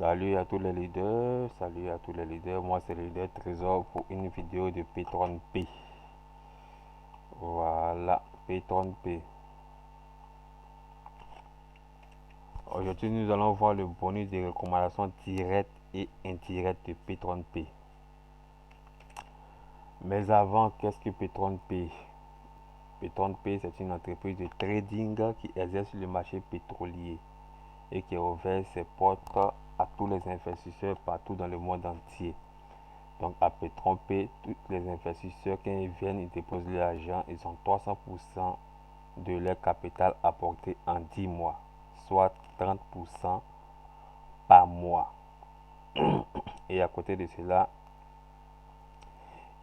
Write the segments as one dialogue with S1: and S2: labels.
S1: Salut à tous les leaders, moi c'est le leader Trésor pour une vidéo de P30P. Voilà, P30P. Aujourd'hui nous allons voir le bonus de recommandation directe et indirecte de P30P. Mais avant, qu'est-ce que P30P? P30P c'est une entreprise de trading qui exerce le marché pétrolier et qui a ouvert ses portes à tous les investisseurs partout dans le monde entier. Donc à P30P, tous les investisseurs quand ils viennent, ils déposent l'argent, ils ont 300% de leur capital apporté en 10 mois, soit 30% par mois. Et à côté de cela,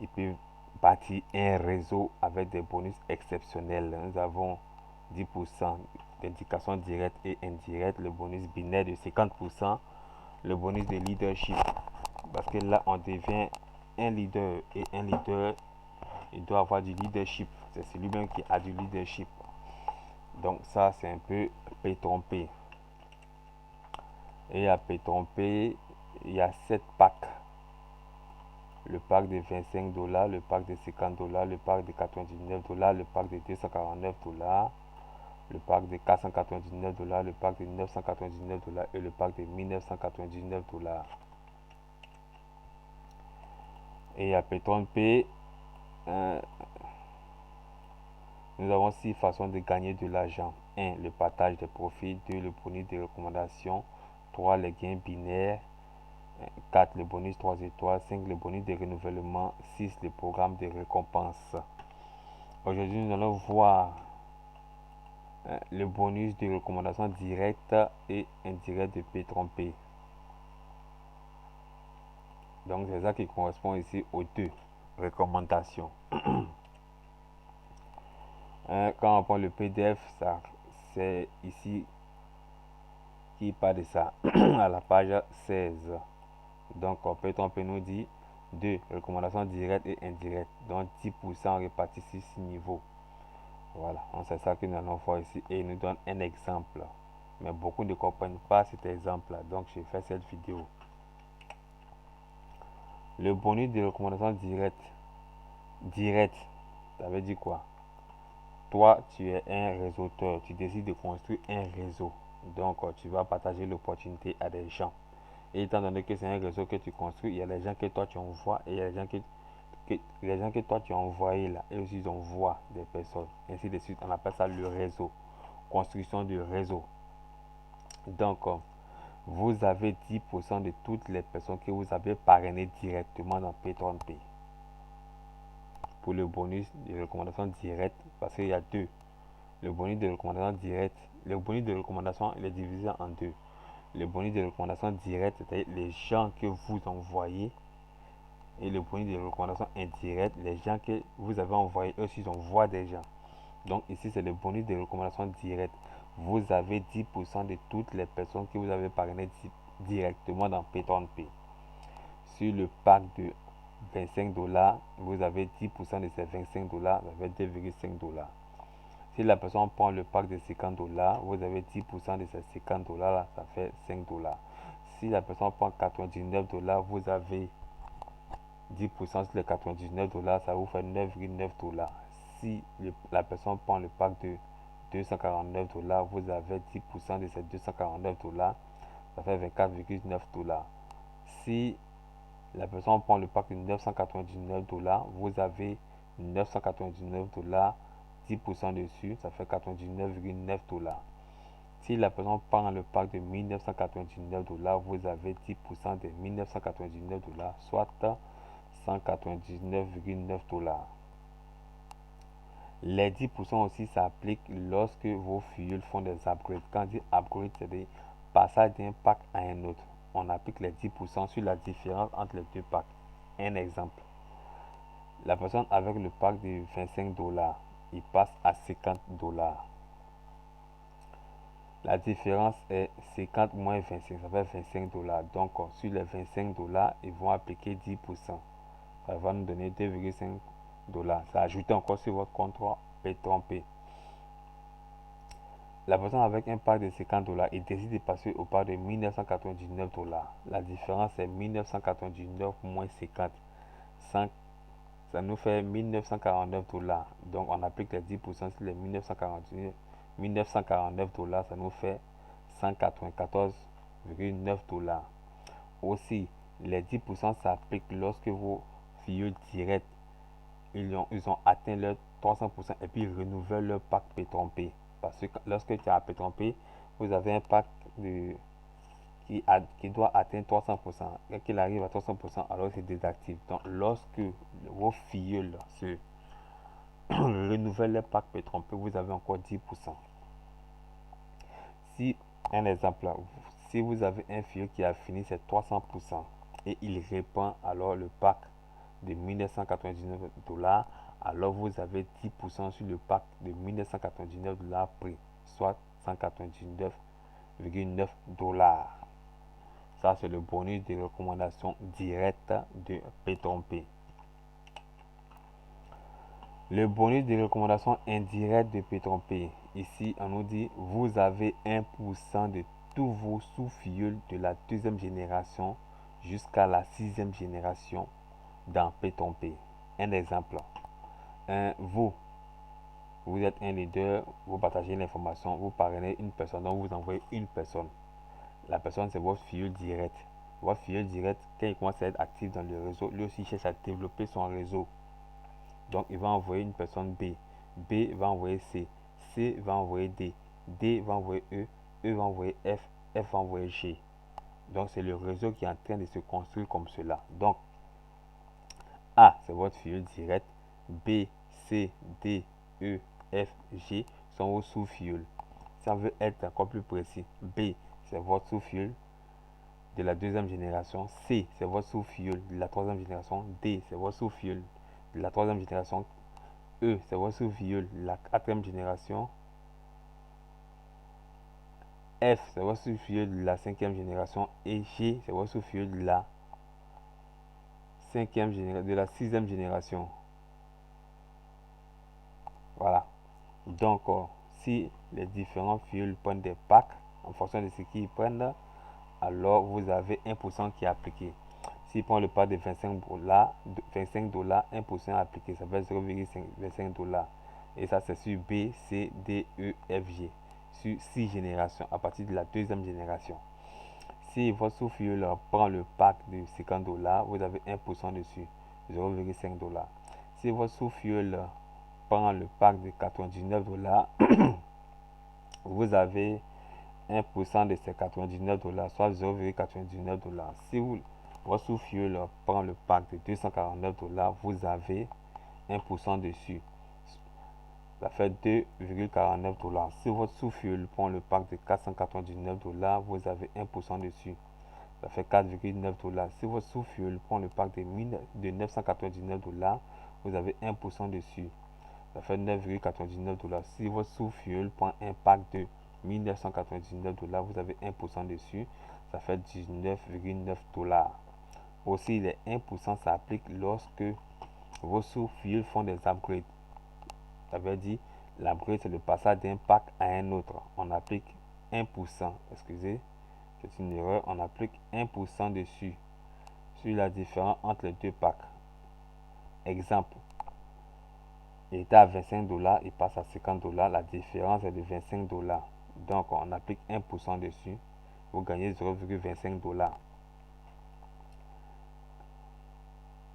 S1: ils peuvent bâtir un réseau avec des bonus exceptionnels. Nous avons 10% d'indication directe et indirecte, le bonus binaire de 50%, le bonus de leadership. Parce que là, on devient un leader et un leader, il doit avoir du leadership. C'est celui-même qui a du leadership. Donc ça, c'est un peu P30P. Et à P30P, il y a 7 packs. Le pack de 25 $, le pack de 50 $, le pack de 99 $, le pack de 249 $, le pack de 499 $, le pack de 999 $ et le pack de 1999 $. Et à P30P, nous avons 6 façons de gagner de l'argent. 1. Le partage des profits. 2. Le bonus de recommandation. 3. Les gains binaires. 4. Le bonus 3 étoiles. 5. Le bonus de renouvellement. 6. Le programme de récompense. Aujourd'hui, nous allons voir le bonus de recommandation directe et indirecte de P30P. Donc, c'est ça qui correspond ici aux deux recommandations. Quand on prend le PDF, c'est ici qui parle de ça à la page 16. Donc, P30P nous dit 2 recommandations directes et indirectes, donc 10% répartis sur 6 niveaux. Voilà, c'est ça que nous allons voir ici et il nous donne un exemple. Mais beaucoup ne comprennent pas cet exemple-là, donc j'ai fait cette vidéo. Le bonus de recommandation directe. Direct, ça veut dire quoi? Toi, tu es un réseauteur, tu décides de construire un réseau. Donc, tu vas partager l'opportunité à des gens. Et étant donné que c'est un réseau que tu construis, il y a les gens que toi tu envoies et il y a les gens que toi tu as envoyés là, et aussi ils envoient des personnes. Ainsi de suite, on appelle ça le réseau. Construction du réseau. Donc, vous avez 10% de toutes les personnes que vous avez parrainées directement dans P30P. Pour le bonus de recommandation directe, parce qu'il y a deux. Le bonus de recommandation directe, le bonus de recommandation, il est divisé en deux. Le bonus de recommandation directe, c'est-à-dire les gens que vous envoyez. Et le bonus de recommandation indirecte, les gens que vous avez envoyés, eux aussi, ils envoient des gens. Donc ici, c'est le bonus de recommandation directe. Vous avez 10% de toutes les personnes que vous avez parrainées directement dans P30P. Sur le pack de 25 $, vous avez 10% de ces 25 $, vous avez 2,5 $. Si la personne prend le pack de 50 $, vous avez 10% de ces 50 $, là, ça fait 5 $. Si la personne prend 99 $, vous avez 10% sur les 99 $, ça vous fait 9,9 $. Si la personne prend le pack de 249 $, vous avez 10% de ces 249 $, ça fait 24,9 $. Si la personne prend le pack de 999 $, vous avez 999 $, 10% dessus, ça fait 99,9 $. Si la personne prend le pack de 1999 $, vous avez 10% de 1999 $, soit 199,9 $. Les 10% aussi s'appliquent lorsque vos fuels font des upgrades. Quand on dit upgrade, c'est des passages d'un pack à un autre. On applique les 10% sur la différence entre les deux packs. Un exemple. La personne avec le pack de 25 $, il passe à 50 $. La différence est 50 moins 25, ça fait 25 $. Donc, sur les 25 $, ils vont appliquer 10%. Ça va nous donner 2,5 $. Ça ajoute encore sur votre compte P30P. la personne avec un pack de 50 $, il décide de passer au pack de 1999 $. La différence est 1999 moins 50. Ça nous fait 1949 $. Donc on applique les 10% sur les 1949 $, ça nous fait 194,9 $. Aussi, les 10% s'appliquent lorsque vos filleuls directs ils ont atteint leur 300% et puis ils renouvellent leur pack P3P. Parce que lorsque tu as P3P, vous avez un pack qui doit atteindre 300%. Quand il arrive à 300%, alors c'est désactive. Donc lorsque vos filleuls se renouvellent leur pack P3P, vous avez encore 10%. Si, un exemple, si vous avez un filleul qui a fini ses 300% et il répand alors le pack de 1999 $, alors vous avez 10% sur le pack de 1999 $ pris, soit 199,9 $. Ça, c'est le bonus de recommandation directe de P3P. Le bonus de recommandation indirecte de P3P. Ici, on nous dit vous avez 1% de tous vos sous-filleuls de la deuxième génération jusqu'à la sixième génération dans P3P. Un exemple. Vous êtes un leader, vous partagez l'information, vous parrainez une personne, donc vous envoyez une personne. La personne, c'est votre filleul direct. Votre filleul direct, quand il commence à être actif dans le réseau, lui aussi cherche à développer son réseau. Donc, il va envoyer une personne B. B va envoyer C. C va envoyer D. D va envoyer E. E va envoyer F. F va envoyer G. Donc, c'est le réseau qui est en train de se construire comme cela. Donc, A, c'est votre filleul direct. B, C, D, E, F, G sont vos sous-filleuls. Ça veut être encore plus précis. B, c'est votre sous-filleul de la deuxième génération. C, c'est votre sous-filleul de la troisième génération. D, c'est votre sous-filleul de la troisième génération. E, c'est votre sous-filleul de la quatrième génération. F, c'est votre sous-filleul de la cinquième génération. Et G, c'est votre sous-filleul de la sixième génération. Voilà. Donc, si les différents filleuls prennent des packs, en fonction de ce qu'ils prennent, alors vous avez 1% qui est appliqué. S'il prend le pack de 25 $, 1% est appliqué, ça fait 0,25 $. Et ça, c'est sur B, C, D, E, F, G. Sur 6 générations, à partir de la deuxième génération. Si votre sous-filleul prend le pack de 50 $, vous avez 1% dessus, 0,5 $. Si votre sous-filleul prend le pack de 99 $, vous avez 1% de ces 99 $, soit 0,99 $. Si votre sous-filleul prend le pack de 249 $, vous avez 1% dessus. Ça fait 2,49 $. Si votre sous-filleul prend le pack de 499 $, vous avez 1% dessus. Ça fait 4,9 $. Si votre sous-filleul prend le pack de 999 $, vous avez 1% dessus. Ça fait 9,99 $. Si votre sous-filleul prend un pack de 1999 $, vous avez 1% dessus. Ça fait 19,9 $. Aussi, les 1% s'appliquent lorsque vos sous-filleuls font des upgrades. Ça veut dire, l'upgrade, c'est le passage d'un pack à un autre. On applique 1%. Excusez, c'est une erreur. On applique 1% dessus, sur la différence entre les deux packs. Exemple, il était à 25 $, il passe à 50 $, la différence est de 25 $. Donc on applique 1% dessus, vous gagnez 0,25 $.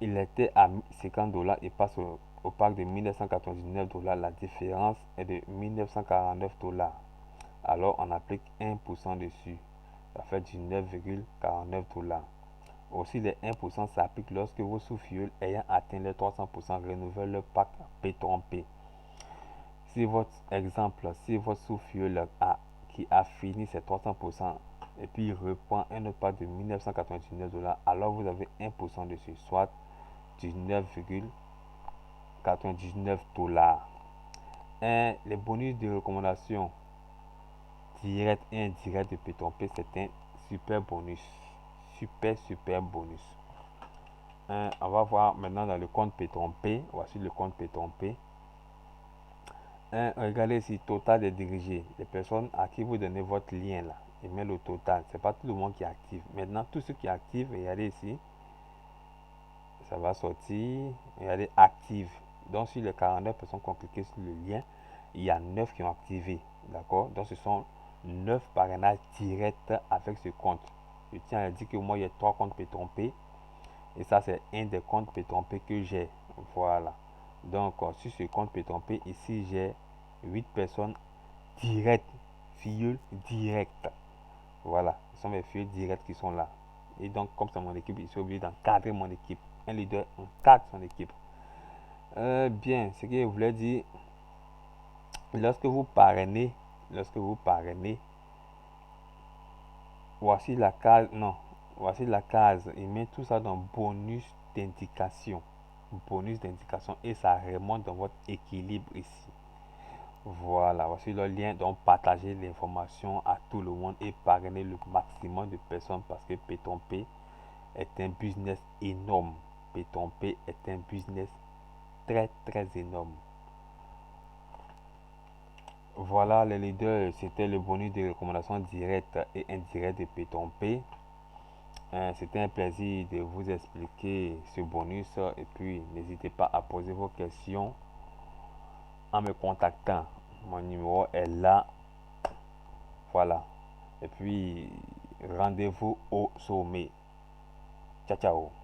S1: Il était à 50 $, il passe au pack de 1999 $, la différence est de 1949 $. Alors on applique 1% dessus, ça fait 19,49 $. Aussi, les 1% s'appliquent lorsque vos sous-filleuls ayant atteint les 300% renouvellent leur pack P3P. Si votre sous-filleul qui a fini ses 300% et puis il reprend un autre pack de 1999 $, alors vous avez 1% dessus, soit 19,99 $. Les bonus de recommandation direct et indirect de P3P, c'est un super bonus. Super bonus. On va voir maintenant dans le compte P3P. Voici le compte P3P. Regardez ici, total des dirigés. Les personnes à qui vous donnez votre lien là. Il met le total. C'est pas tout le monde qui est actif. Maintenant, tous ceux qui activent, regardez ici, ça va sortir. Regardez, active. Donc, sur les 49 personnes qui ont cliqué sur le lien, il y a 9 qui ont activé. D'accord? Donc, ce sont 9 parrainages directs avec ce compte. Je tiens à dire que moi, il y a 3 comptes P-Trompé. Et ça, c'est un des comptes P-Trompé que j'ai. Voilà. Donc, sur ce compte P-Trompé, ici, j'ai 8 personnes directes. Filles directes. Voilà. Ce sont mes filles directes qui sont là. Et donc, comme c'est mon équipe, je suis obligé d'encadrer mon équipe. Un leader encadre son équipe. Bien, ce que je voulais dire, lorsque vous parrainez, lorsque vous parrainez, voici la case, non, voici la case, il met tout ça dans bonus d'indication. Bonus d'indication et ça remonte dans votre équilibre ici. Voilà, voici le lien. Donc, partagez l'information à tout le monde et parrainez le maximum de personnes parce que P-Trompé est un business énorme. P-Trompé est un business très très énorme. Voilà les leaders, c'était le bonus de recommandations directes et indirectes de P-Trompé. C'était un plaisir de vous expliquer ce bonus et puis n'hésitez pas à poser vos questions en me contactant. Mon numéro est là. Voilà. Et puis rendez-vous au sommet. Ciao ciao.